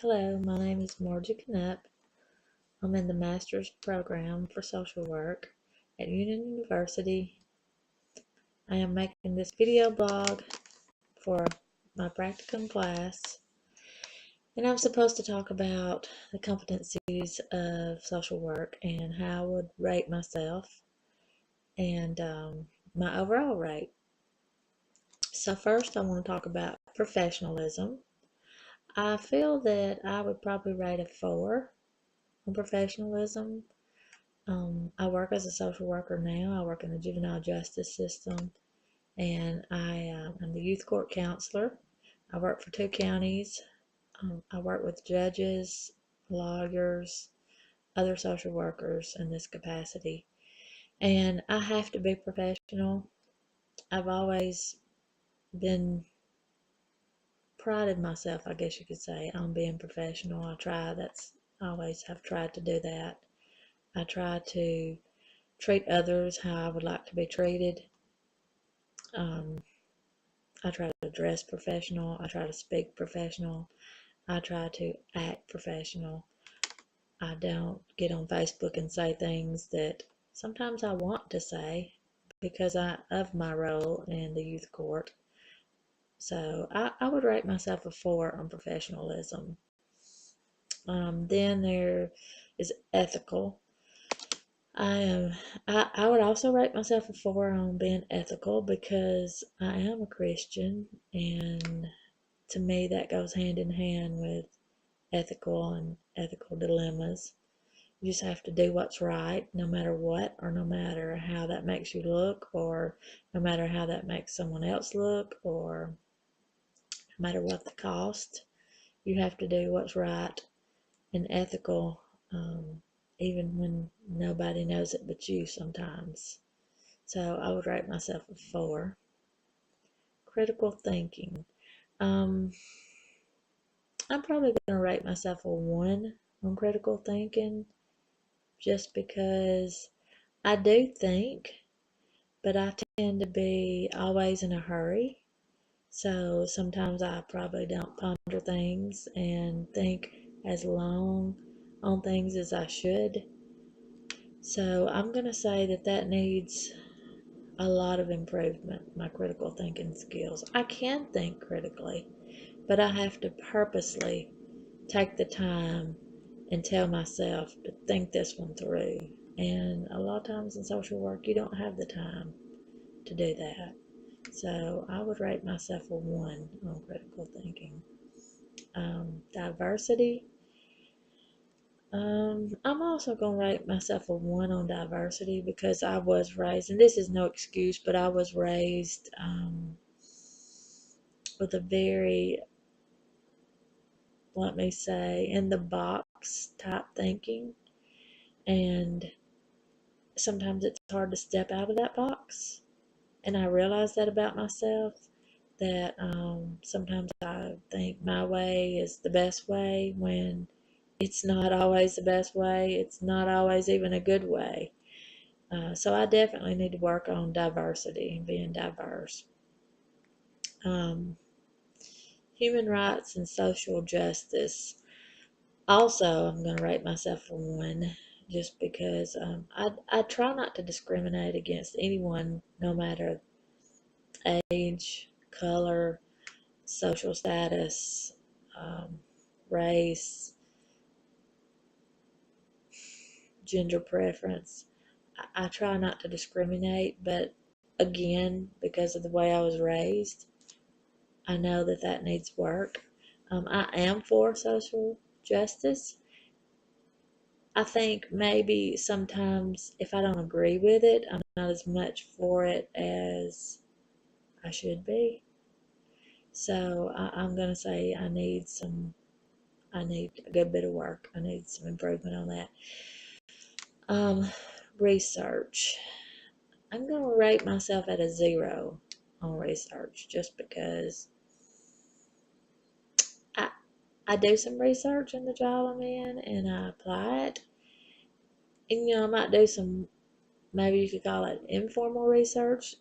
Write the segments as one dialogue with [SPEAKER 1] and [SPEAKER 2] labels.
[SPEAKER 1] Hello, my name is Margie Knupp. I'm in the Master's Program for Social Work at Union University. I am making this video blog for my practicum class, and I'm supposed to talk about the competencies of social work and how I would rate myself and my overall rate. So first I want to talk about professionalism. I feel that I would probably rate a 4 on professionalism. I work as a social worker now. I work in the juvenile justice system, and I'm the youth court counselor. I work for 2 counties. I work with judges, lawyers, other social workers in this capacity, and I have to be professional. I've always been prided myself, I guess you could say, on being professional. I always have tried to do that. I try to treat others how I would like to be treated. I try to dress professional. I try to speak professional. I try to act professional. I don't get on Facebook and say things that sometimes I want to say because of my role in the youth court. So I would rate myself a 4 on professionalism. Then there is ethical. I would also rate myself a 4 on being ethical because I am a Christian, and to me that goes hand in hand with ethical and ethical dilemmas. You just have to do what's right no matter what, or no matter how that makes you look, or no matter how that makes someone else look, or no matter what the cost. You have to do what's right and ethical, even when nobody knows it but you sometimes. So I would rate myself a 4. Critical thinking. I'm probably going to rate myself a 1 on critical thinking, just because I do think, but I tend to be always in a hurry. So sometimes I probably don't ponder things and think as long on things as I should. So I'm going to say that needs a lot of improvement, my critical thinking skills. I can think critically, but I have to purposely take the time and tell myself to think this one through. And a lot of times in social work, you don't have the time to do that. So I would rate myself a 1 on critical thinking. Diversity. I'm also going to rate myself a 1 on diversity because I was raised, and this is no excuse, but I was raised with a very, let me say, in the box type thinking. And sometimes it's hard to step out of that box. And I realize that about myself, that sometimes I think my way is the best way when it's not always the best way. It's not always even a good way. So I definitely need to work on diversity and being diverse. Human rights and social justice. Also, I'm going to rate myself a 1 just because I try not to discriminate against anyone, no matter age, color, social status, race, gender preference. I try not to discriminate, but again, because of the way I was raised, I know that needs work. I am for social justice. I think maybe sometimes if I don't agree with it, I'm not as much for it as I should be. So I'm going to say I need a good bit of work. I need some improvement on that. Research. I'm going to rate myself at a 0 on research just because I do some research in the job I'm in and I apply it. And I might do some, maybe you could call it informal research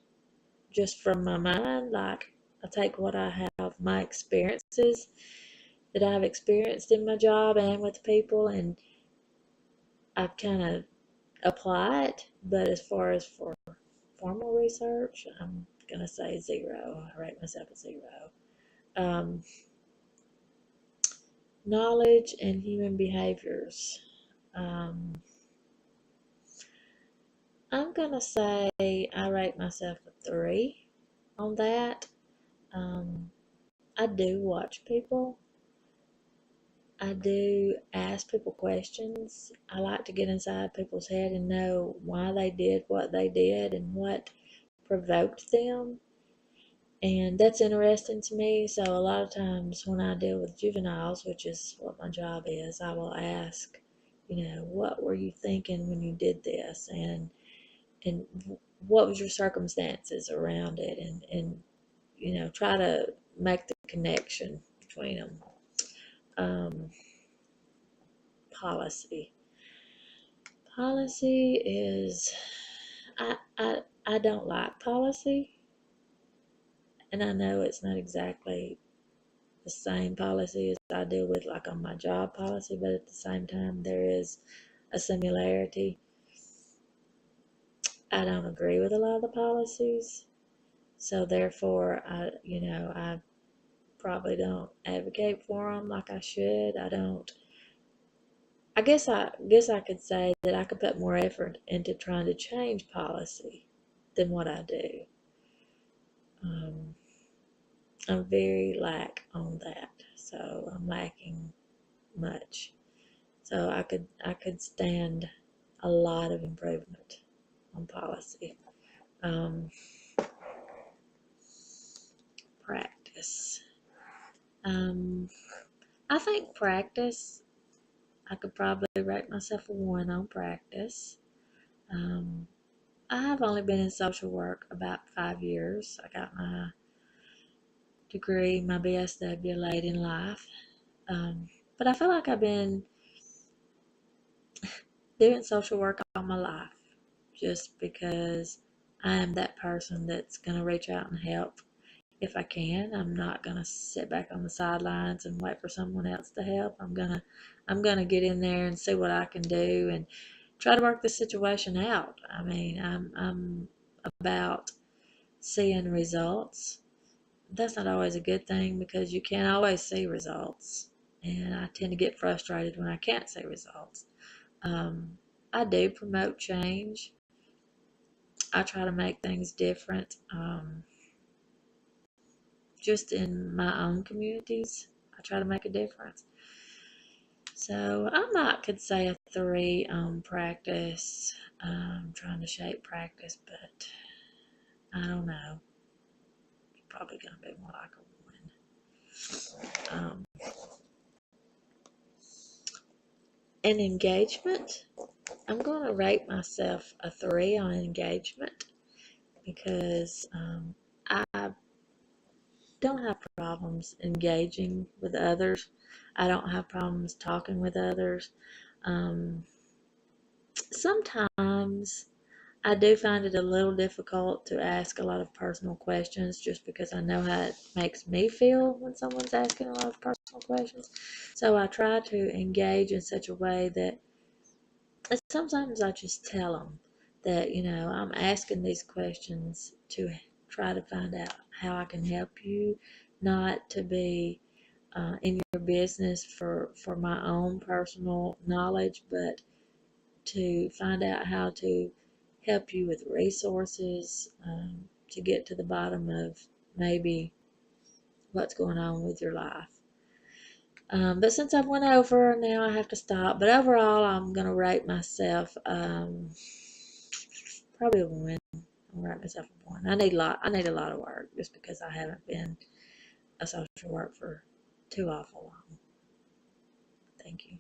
[SPEAKER 1] just from my mind. Like I take what I have, my experiences, that I've experienced in my job and with people, and I've kind of apply it. But as far as for formal research, I'm gonna say 0. I rate myself a 0. Um, Knowledge and human behaviors. Um, I'm gonna say I rate myself a 3 on that. Um, I do watch people. I do ask people questions. I like to get inside people's head and know why they did what they did and what provoked them. And that's interesting to me. So a lot of times when I deal with juveniles, which is what my job is, I will ask, what were you thinking when you did this, and what was your circumstances around it, and try to make the connection between them. Um, Policy. Policy is I don't like policy, and I know it's not exactly the same policy as I deal with like on my job policy, but at the same time there is a similarity. I don't agree with a lot of the policies, so therefore I probably don't advocate for them like I should. I don't. I guess I could say that I could put more effort into trying to change policy than what I do. Um, I'm very lack on that, so I'm lacking much. So I could stand a lot of improvement on policy. Um, Practice. Um, I think practice. I could probably rate myself a 1 on practice. Um, I have only been in social work about 5 years. I got my degree, my BSW, late in life. But I feel like I've been doing social work all my life just because I am that person that's going to reach out and help if I can. I'm not going to sit back on the sidelines and wait for someone else to help. I'm going to get in there and see what I can do and try to work the situation out. I mean, I'm about seeing results. That's not always a good thing because you can't always see results. And I tend to get frustrated when I can't see results. Um, I do promote change. I try to make things different, just in my own communities. I try to make a difference. So I might could say a 3 on practice. Trying to shape practice, but I don't know. Probably gonna be more like a 1. And engagement. I'm gonna rate myself a 3 on engagement because I don't have problems engaging with others. I don't have problems talking with others. Um, Sometimes I do find it a little difficult to ask a lot of personal questions just because I know how it makes me feel when someone's asking a lot of personal questions. So I try to engage in such a way that sometimes I just tell them that, I'm asking these questions to try to find out how I can help you, not to be in your business for my own personal knowledge, but to find out how to help you with resources, to get to the bottom of maybe what's going on with your life. But since I've went over, now I have to stop. But overall, I'm going to rate myself probably a 1. I'll rate myself a 1. I need a lot of work just because I haven't been a social worker for too awful long. Thank you.